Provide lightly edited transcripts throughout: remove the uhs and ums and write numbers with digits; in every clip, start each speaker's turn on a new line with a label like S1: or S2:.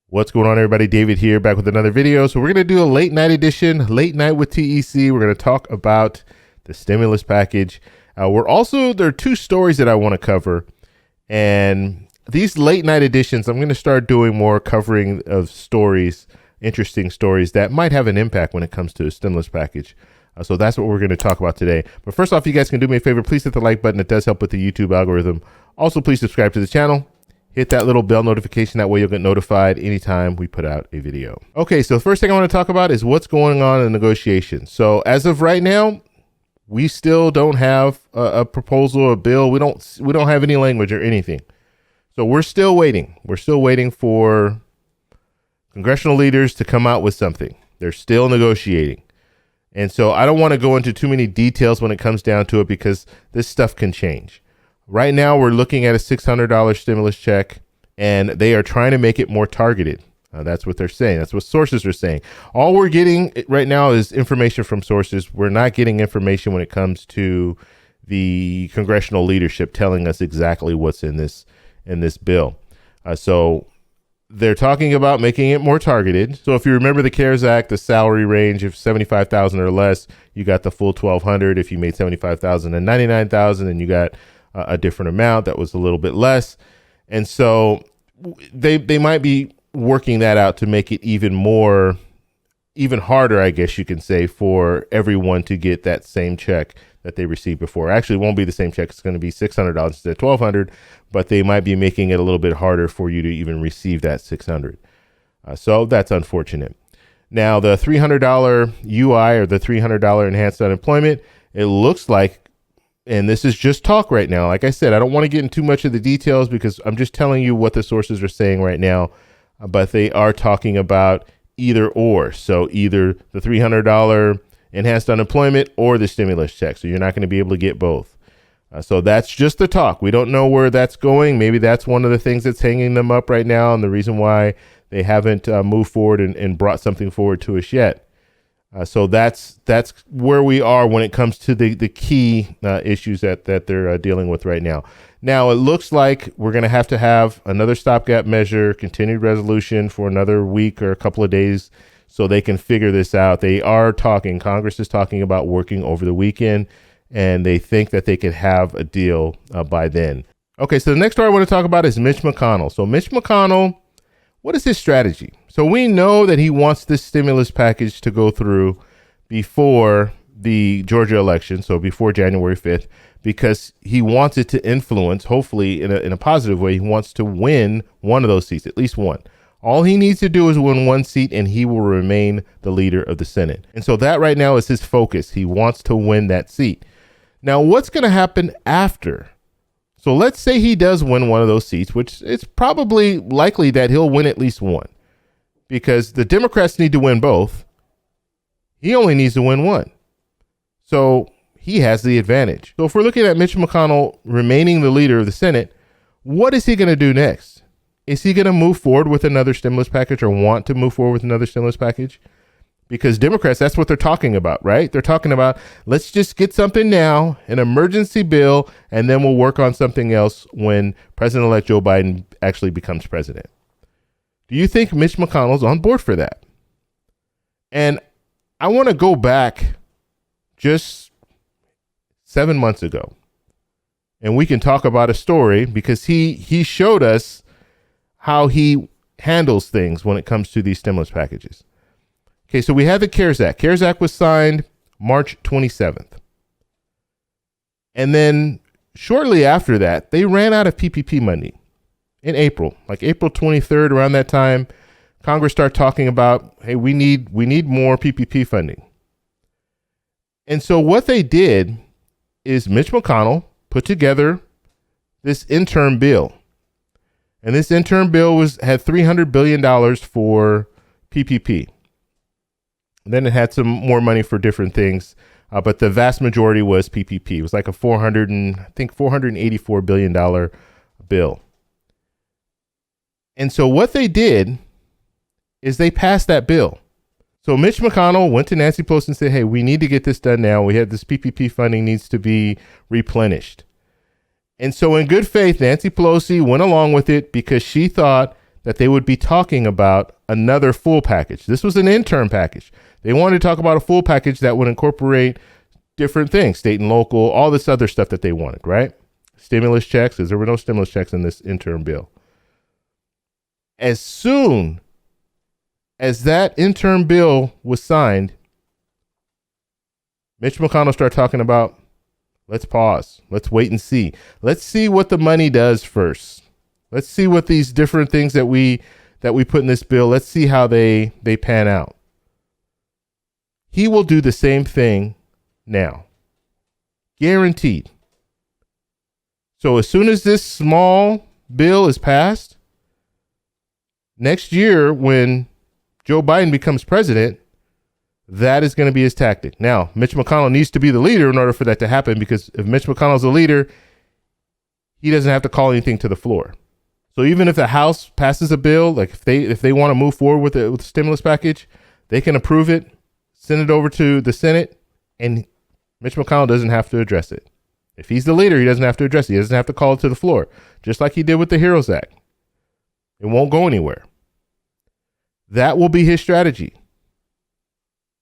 S1: What's going on, everybody? David here, back with another video. So we're going to do a late night edition, late night with TEC. We're going to talk about the stimulus package. There are two stories that I want to cover. And these late night editions, I'm going to start doing more covering of stories, interesting stories that might have an impact when it comes to a stimulus package. So that's what we're going to talk about today. But first off, you guys can do me a favor. Please hit the like button. It does help with the YouTube algorithm. Also, please subscribe to the channel. Hit that little bell notification. That way you'll get notified anytime we put out a video. Okay, so the first thing I want to talk about is what's going on in negotiations. So as of right now, we still don't have a proposal, a bill. We don't have any language or anything. So we're still waiting. We're still waiting for congressional leaders to come out with something. They're still negotiating. And so I don't want to go into too many details when it comes down to it because this stuff can change. Right now, we're looking at a $600 stimulus check, and they are trying to make it more targeted. That's what they're saying. That's what sources are saying. All we're getting right now is information from sources. We're not getting information when it comes to the congressional leadership telling us exactly what's in this bill. So they're talking about making it more targeted. So if you remember the CARES Act, the salary range of $75,000 or less, you got the full $1,200. If you made $75,000 and $99,000, then you got a different amount that was a little bit less. And so they might be working that out to make it even harder, I guess you can say, for everyone to get that same check that they received before. Actually, it won't be the same check. It's going to be $600 instead of $1,200, but they might be making it a little bit harder for you to even receive that $600. So that's unfortunate. Now, the $300 UI or the $300 enhanced unemployment, it looks like, and this is just talk right now. Like I said, I don't want to get into too much of the details because I'm just telling you what the sources are saying right now. But they are talking about either or. So either the $300 enhanced unemployment or the stimulus check. So you're not going to be able to get both. So that's just the talk. We don't know where that's going. Maybe that's one of the things that's hanging them up right now and the reason why they haven't moved forward and brought something forward to us yet. So that's where we are when it comes to the key issues that they're dealing with right now. Now, it looks like we're going to have another stopgap measure, continued resolution for another week or a couple of days so they can figure this out. They are talking, Congress is talking about working over the weekend, and they think that they could have a deal by then. Okay, so the next story I want to talk about is Mitch McConnell. So Mitch McConnell, what is his strategy? So we know that he wants this stimulus package to go through before the Georgia election, so before January 5th, because he wants it to influence, hopefully in a positive way, he wants to win one of those seats, at least one. All he needs to do is win one seat and he will remain the leader of the Senate. And so that right now is his focus. He wants to win that seat. Now, what's going to happen after? So let's say he does win one of those seats, which it's probably likely that he'll win at least one because the Democrats need to win both. He only needs to win one. So he has the advantage. So if we're looking at Mitch McConnell remaining the leader of the Senate, what is he going to do next? Is he going to move forward with another stimulus package or want to move forward with another stimulus package? Because Democrats, that's what they're talking about, right? They're talking about, let's just get something now, an emergency bill, and then we'll work on something else when President-elect Joe Biden actually becomes president. Do you think Mitch McConnell's on board for that? And I want to go back just 7 months ago, and we can talk about a story because he showed us how he handles things when it comes to these stimulus packages. Okay, so we have the CARES Act. CARES Act was signed March 27th. And then shortly after that, they ran out of PPP money in April, like April 23rd, around that time. Congress started talking about, hey, we need more PPP funding. And so what they did is Mitch McConnell put together this interim bill. And this interim bill had $300 billion for PPP. And then it had some more money for different things, but the vast majority was PPP. It was like a $484 billion bill. And so what they did is they passed that bill. So Mitch McConnell went to Nancy Pelosi and said, hey, we need to get this done now. We have this PPP funding needs to be replenished. And so in good faith, Nancy Pelosi went along with it because she thought that they would be talking about another full package. This was an interim package. They wanted to talk about a full package that would incorporate different things, state and local, all this other stuff that they wanted, right? Stimulus checks, because there were no stimulus checks in this interim bill. As soon as that interim bill was signed, Mitch McConnell started talking about, let's pause, let's wait and see. Let's see what the money does first. Let's see what these different things that we put in this bill, let's see how they pan out. He will do the same thing now. Guaranteed. So as soon as this small bill is passed, next year when Joe Biden becomes president, that is going to be his tactic. Now, Mitch McConnell needs to be the leader in order for that to happen, because if Mitch McConnell's the leader, he doesn't have to call anything to the floor. So even if the House passes a bill, like if they want to move forward with the stimulus package, they can approve it, send it over to the Senate, and Mitch McConnell doesn't have to address it. If he's the leader, he doesn't have to address it. He doesn't have to call it to the floor, just like he did with the HEROES Act. It won't go anywhere. That will be his strategy.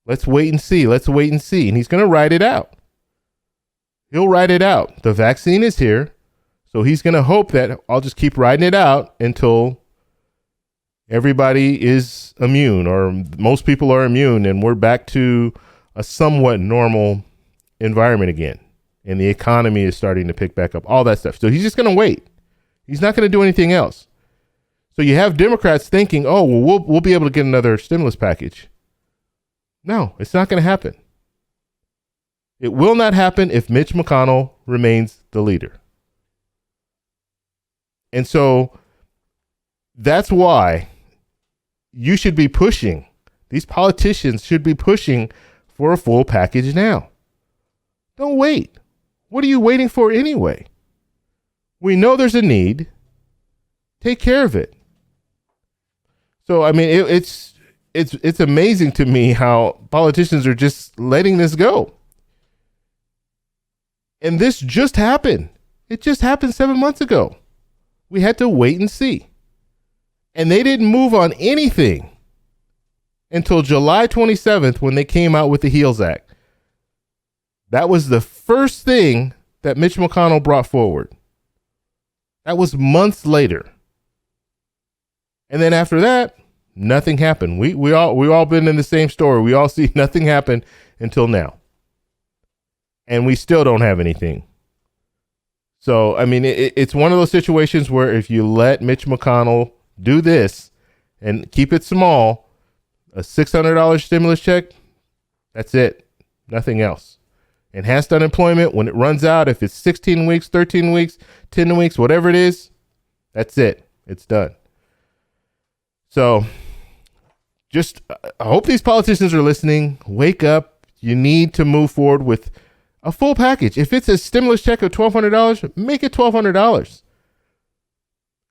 S1: Let's wait and see. Let's wait and see. And he's going to ride it out. He'll ride it out. The vaccine is here. So he's going to hope that I'll just keep riding it out until everybody is immune, or most people are immune, and we're back to a somewhat normal environment again. And the economy is starting to pick back up, all that stuff. So he's just going to wait. He's not going to do anything else. So you have Democrats thinking, oh, well, we'll be able to get another stimulus package. No, it's not going to happen. It will not happen if Mitch McConnell remains the leader. And so that's why you should be pushing. These politicians should be pushing for a full package now. Don't wait. What are you waiting for anyway? We know there's a need. Take care of it. So, I mean, it's amazing to me how politicians are just letting this go. And this just happened. It just happened 7 months ago. We had to wait and see. And they didn't move on anything until July 27th when they came out with the HEALS Act. That was the first thing that Mitch McConnell brought forward. That was months later. And then after that, nothing happened. We all been in the same story. We all see nothing happen until now. And we still don't have anything. So, I mean, it's one of those situations where if you let Mitch McConnell do this and keep it small, a $600 stimulus check, that's it. Nothing else. Enhanced unemployment, when it runs out, if it's 16 weeks, 13 weeks, 10 weeks, whatever it is, that's it. It's done. So just, I hope these politicians are listening. Wake up. You need to move forward with a full package. If it's a stimulus check of $1,200, make it $1,200.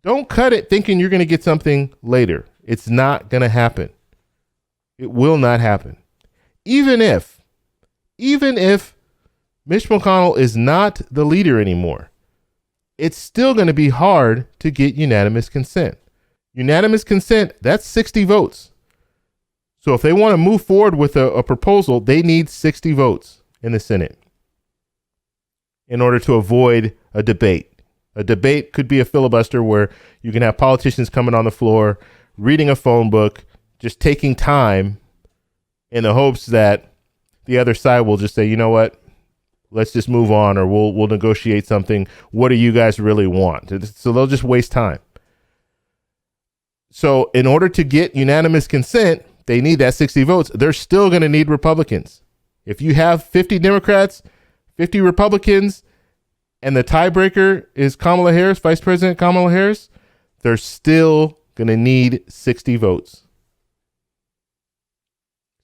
S1: Don't cut it thinking you're going to get something later. It's not going to happen. It will not happen. Even if Mitch McConnell is not the leader anymore, it's still going to be hard to get unanimous consent. Unanimous consent, that's 60 votes. So if they want to move forward with a proposal, they need 60 votes in the Senate in order to avoid a debate. A debate could be a filibuster where you can have politicians coming on the floor, reading a phone book, just taking time in the hopes that the other side will just say, you know what, let's just move on, or we'll negotiate something. What do you guys really want? So they'll just waste time. So in order to get unanimous consent, they need that 60 votes. They're still going to need Republicans. If you have 50 Democrats, 50 Republicans, and the tiebreaker is Kamala Harris, Vice President Kamala Harris, they're still going to need 60 votes.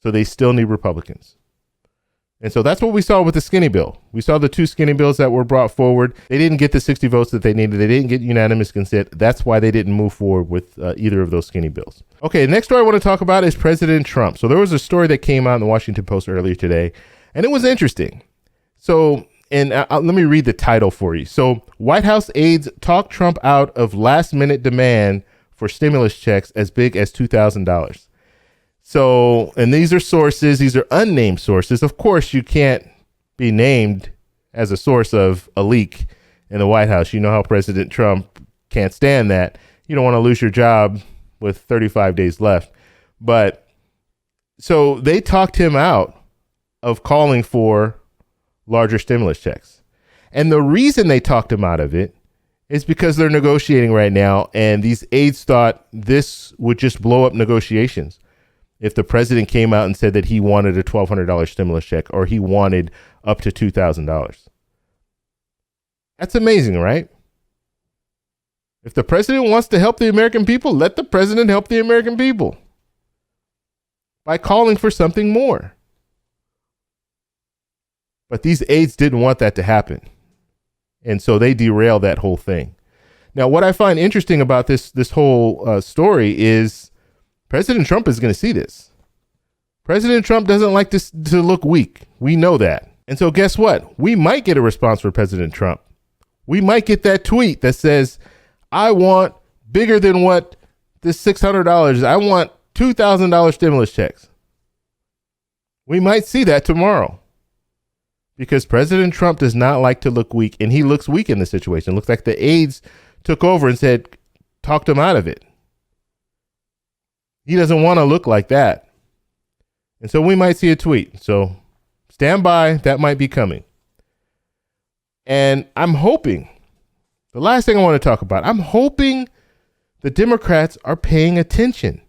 S1: So they still need Republicans. And so that's what we saw with the skinny bill. We saw the two skinny bills that were brought forward. They didn't get the 60 votes that they needed. They didn't get unanimous consent. That's why they didn't move forward with either of those skinny bills. Okay, the next story I want to talk about is President Trump. So there was a story that came out in the Washington Post earlier today, and it was interesting. So, and let me read the title for you. So, White House aides talk Trump out of last-minute demand for stimulus checks as big as $2,000. So, and these are sources, these are unnamed sources. Of course, you can't be named as a source of a leak in the White House. You know how President Trump can't stand that. You don't want to lose your job with 35 days left. But so they talked him out of calling for larger stimulus checks. And the reason they talked him out of it is because they're negotiating right now. And these aides thought this would just blow up negotiations if the president came out and said that he wanted a $1,200 stimulus check or he wanted up to $2,000. That's amazing, right? If the president wants to help the American people, let the president help the American people by calling for something more. But these aides didn't want that to happen. And so they derailed that whole thing. Now, what I find interesting about this whole story is President Trump is going to see this. President Trump doesn't like to look weak. We know that. And so guess what? We might get a response from President Trump. We might get that tweet that says, I want bigger than what this $600 is. I want $2,000 stimulus checks. We might see that tomorrow because President Trump does not like to look weak, and he looks weak in this situation. It looks like the aides took over and said, talked him out of it. He doesn't want to look like that. And so we might see a tweet. So stand by. That might be coming. And I'm hoping, the last thing I want to talk about, I'm hoping the Democrats are paying attention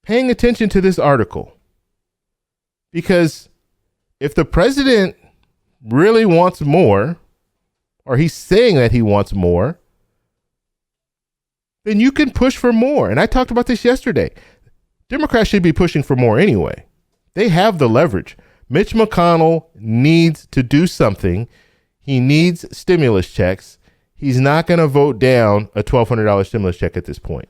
S1: to this article. Because if the president really wants more, or he's saying that he wants more, then you can push for more. And I talked about this yesterday. Democrats should be pushing for more anyway. They have the leverage. Mitch McConnell needs to do something. He needs stimulus checks. He's not going to vote down a $1,200 stimulus check at this point.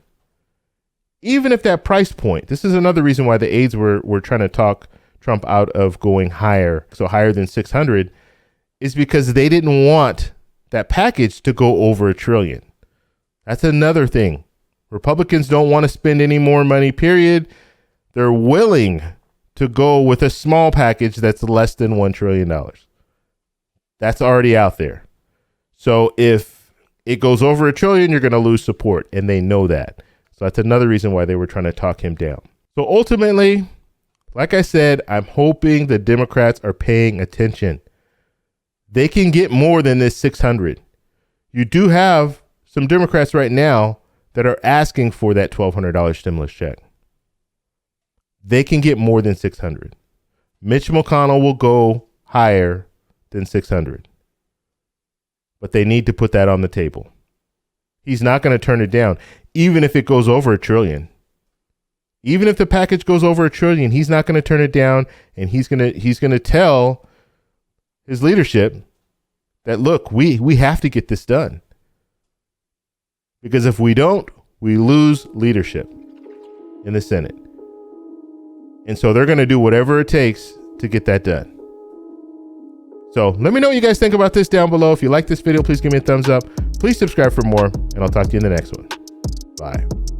S1: Even if that price point, this is another reason why the aides were trying to talk Trump out of going higher, so higher than 600, is because they didn't want that package to go over $1 trillion. That's another thing. Republicans don't want to spend any more money, period. They're willing to go with a small package that's less than $1 trillion. That's already out there. So if it goes over $1 trillion, you're going to lose support, and they know that. So that's another reason why they were trying to talk him down. So ultimately, like I said, I'm hoping the Democrats are paying attention. They can get more than this 600. You do have some Democrats right now that are asking for that $1,200 stimulus check. They can get more than 600. Mitch McConnell will go higher than 600. But they need to put that on the table. He's not going to turn it down, even if it goes over $1 trillion. Even if the package goes over $1 trillion, he's not going to turn it down, and he's going to tell his leadership that, look, we have to get this done. Because if we don't, we lose leadership in the Senate. And so they're going to do whatever it takes to get that done. So let me know what you guys think about this down below. If you like this video, please give me a thumbs up. Please subscribe for more, and I'll talk to you in the next one. Bye.